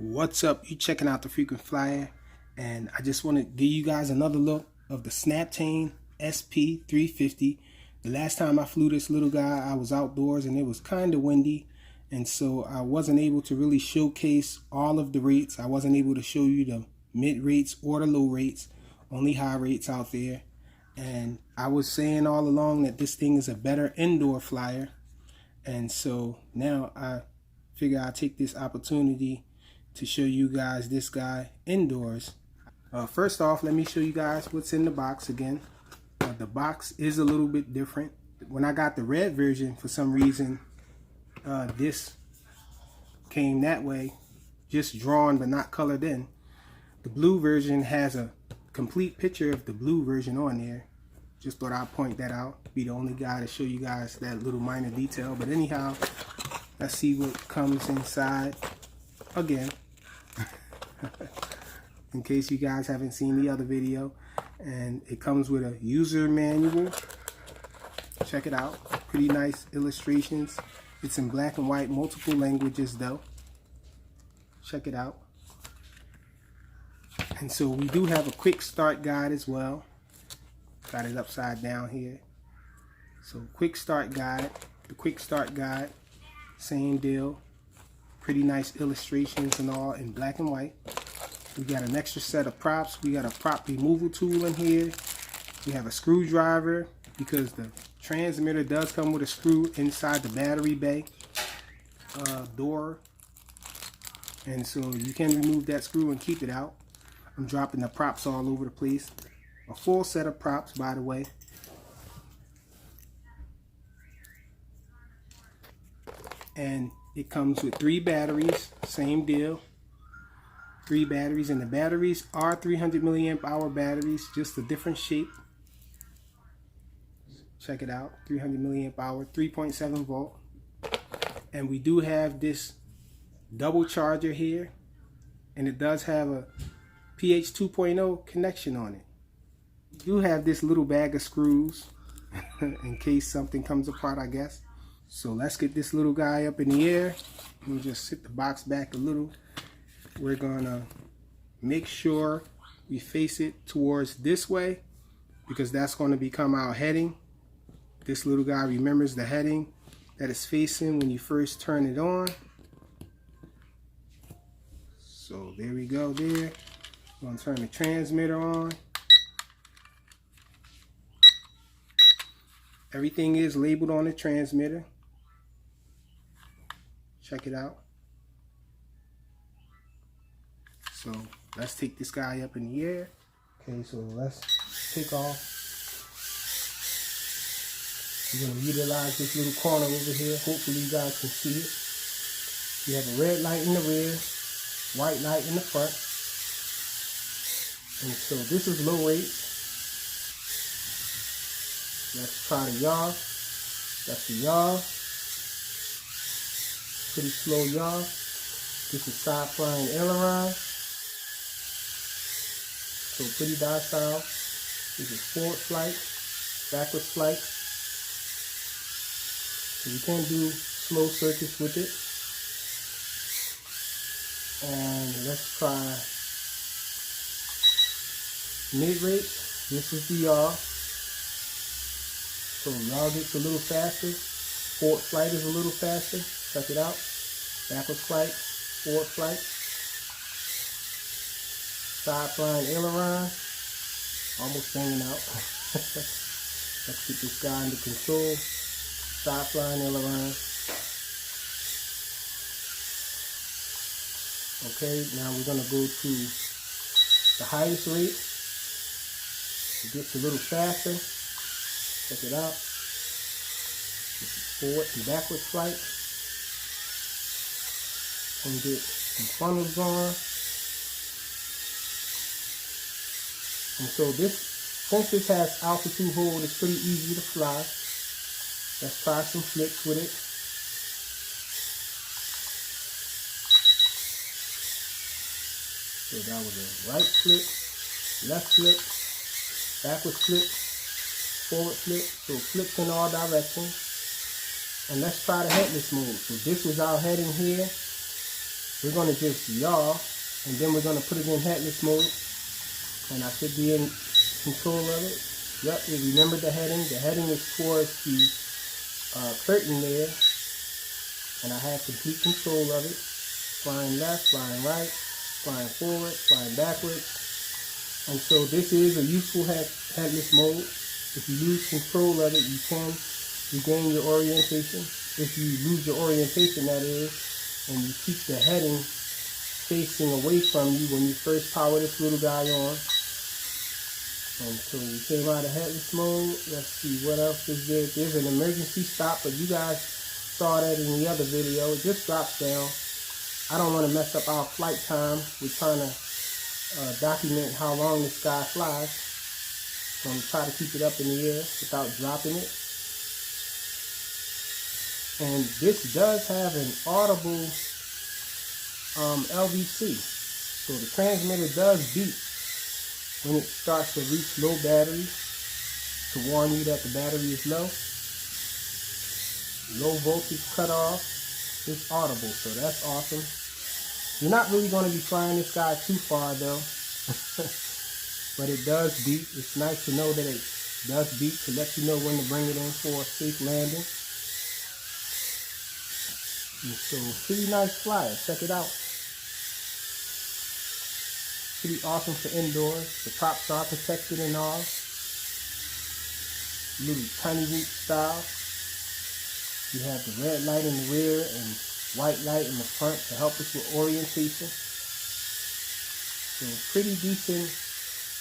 What's up? You checking out the Frequent Flyer, and I just want to give you guys another look of the Snaptain SP350. The last time I flew this little guy, I was outdoors and it was kind of windy, and so I wasn't able to really showcase all of the rates. I wasn't able to show you the mid rates or the low rates, only high rates out there. And I was saying all along that this thing is a better indoor flyer, and so now I figure I'll take this opportunity to show you guys this guy indoors. First off, let me show you guys what's in the box again. The box is a little bit different. When I got the red version, for some reason, this came that way, just drawn but not colored in. The blue version has a complete picture of the blue version on there. Just thought I'd point that out. Be the only guy to show you guys that little minor detail. But anyhow, let's see what comes inside again. In case you guys haven't seen the other video. And it comes with a user manual. Check it out. Pretty nice illustrations. It's in black and white, multiple languages though. Check it out. And so we do have a quick start guide as well. Got it upside down here. So quick start guide. The quick start guide, same deal. Pretty nice illustrations and all in black and white. We got an extra set of props. We got a prop removal tool in here. We have a screwdriver because the transmitter does come with a screw inside the battery bay door. And so you can remove that screw and keep it out. I'm dropping the props all over the place. A full set of props, by the way. And it comes with 3 batteries, same deal. 3 batteries, and the batteries are 300 milliamp hour batteries, just a different shape. Check it out, 300 milliamp hour, 3.7 volt. And we do have this double charger here, and it does have a pH 2.0 connection on it. We do have this little bag of screws in case something comes apart, I guess. So let's get this little guy up in the air. We'll just sit the box back a little. We're gonna make sure we face it towards this way because that's gonna become our heading. This little guy remembers the heading that it's facing when you first turn it on. So there we go there. We're gonna turn the transmitter on. Everything is labeled on the transmitter. Check it out. So let's take this guy up in the air. Okay, so let's take off. We're going to utilize this little corner over here. Hopefully you guys can see it. We have a red light in the rear, white light in the front. And so this is low rate. Let's try the yaw. That's the yaw. Pretty slow yaw. This is side flying aileron. So pretty docile. This is forward flight, backwards flight. So you can do slow circuits with it. And let's try mid rate. This is the yaw. So yaw gets a little faster. Forward flight is a little faster. Check it out. Backwards flight, forward flight. Side flying aileron. Almost hanging out. Let's get this guy under control. Side flying aileron. Okay, now we're going to go to the highest rate. It gets a little faster. Check it out. This is forward and backwards flight. And get some funnels going. And so this, since this has altitude hold, it's pretty easy to fly. Let's try some flicks with it. So that was a right flick, left flick, backwards flick, forward flick. So flips in all directions. And let's try the headless mode. So this was our heading here. we're going to just yaw, and then we're going to put it in headless mode, and I should be in control of it. Yep, you remember the heading. The heading is towards the curtain there, and I have complete control of it. Flying left, flying right, flying forward, flying backwards. And so this is a useful headless mode. If you lose control of it, you can regain your orientation. If you lose your orientation, that is, and you keep the heading facing away from you when you first power this little guy on. And so we came out of headless mode. Let's see what else is there. There's an emergency stop, but you guys saw that in the other video. It just drops down. I don't want to mess up our flight time. We're trying to document how long this guy flies. So I'm trying to keep it up in the air without dropping it. And this does have an audible LVC. So the transmitter does beep when it starts to reach low battery to warn you that the battery is low. Low voltage cutoff. It's audible, so that's awesome. You're not really going to be flying this guy too far though, but it does beep. It's nice to know that it does beep to let you know when to bring it in for a safe landing. And so, pretty nice flyer. Check it out. Pretty awesome for indoors. The props are protected and all. Little tiny root style. You have the red light in the rear and white light in the front to help us with orientation. So pretty decent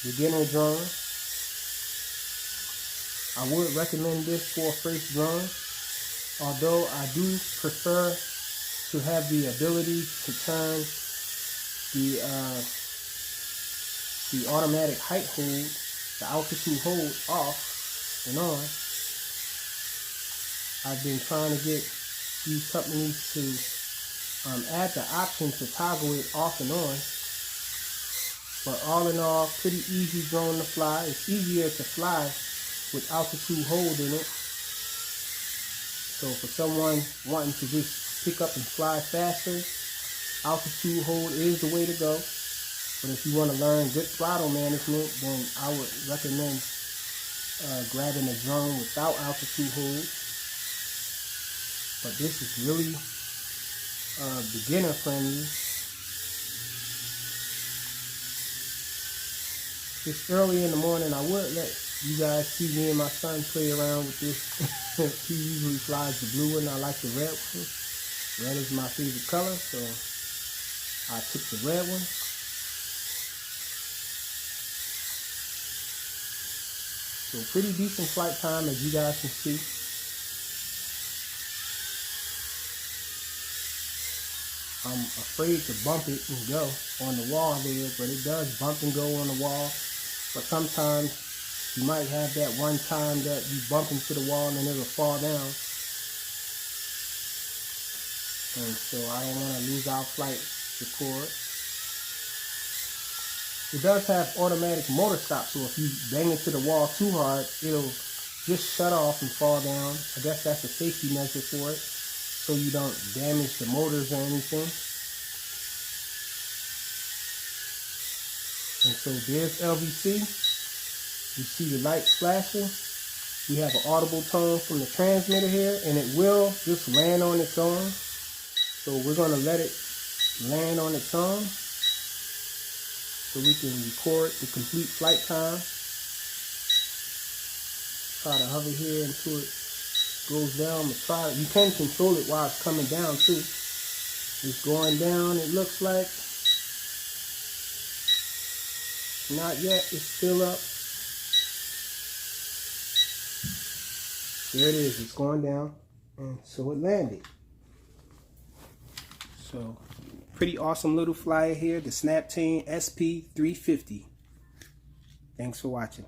beginner drone. I would recommend this for a first drone, although I do prefer to have the ability to turn the automatic height hold, the altitude hold off and on. I've been trying to get these companies to add the option to toggle it off and on. But all in all, pretty easy drone to fly. It's easier to fly with altitude hold in it. So for someone wanting to just pick up and fly faster, altitude hold is the way to go. But if you want to learn good throttle management, then I would recommend grabbing a drone without altitude hold. But this is really beginner friendly. It's early in the morning. I would let you guys see me and my son play around with this. He usually flies the blue one. I like the red one. Red is my favorite color, so I took the red one. So pretty decent flight time, as you guys can see. I'm afraid to bump it and go on the wall there, but it does bump and go on the wall. But sometimes you might have that one time that you bump into the wall and then it'll fall down. And so I don't want to lose our flight record. It does have automatic motor stop, so if you bang into the wall too hard, it'll just shut off and fall down. I guess that's a safety measure for it, so you don't damage the motors or anything. And so there's LVC. You see the lights flashing. We have an audible tone from the transmitter here, and it will just land on its own. So we're going to let it land on its own so we can record the complete flight time. Try to hover here until it goes down. You can control it while it's coming down too. It's going down, it looks like. Not yet, it's still up. There it is, it's going down. And so it landed. So, pretty awesome little flyer here, the Snaptain SP350. Thanks for watching.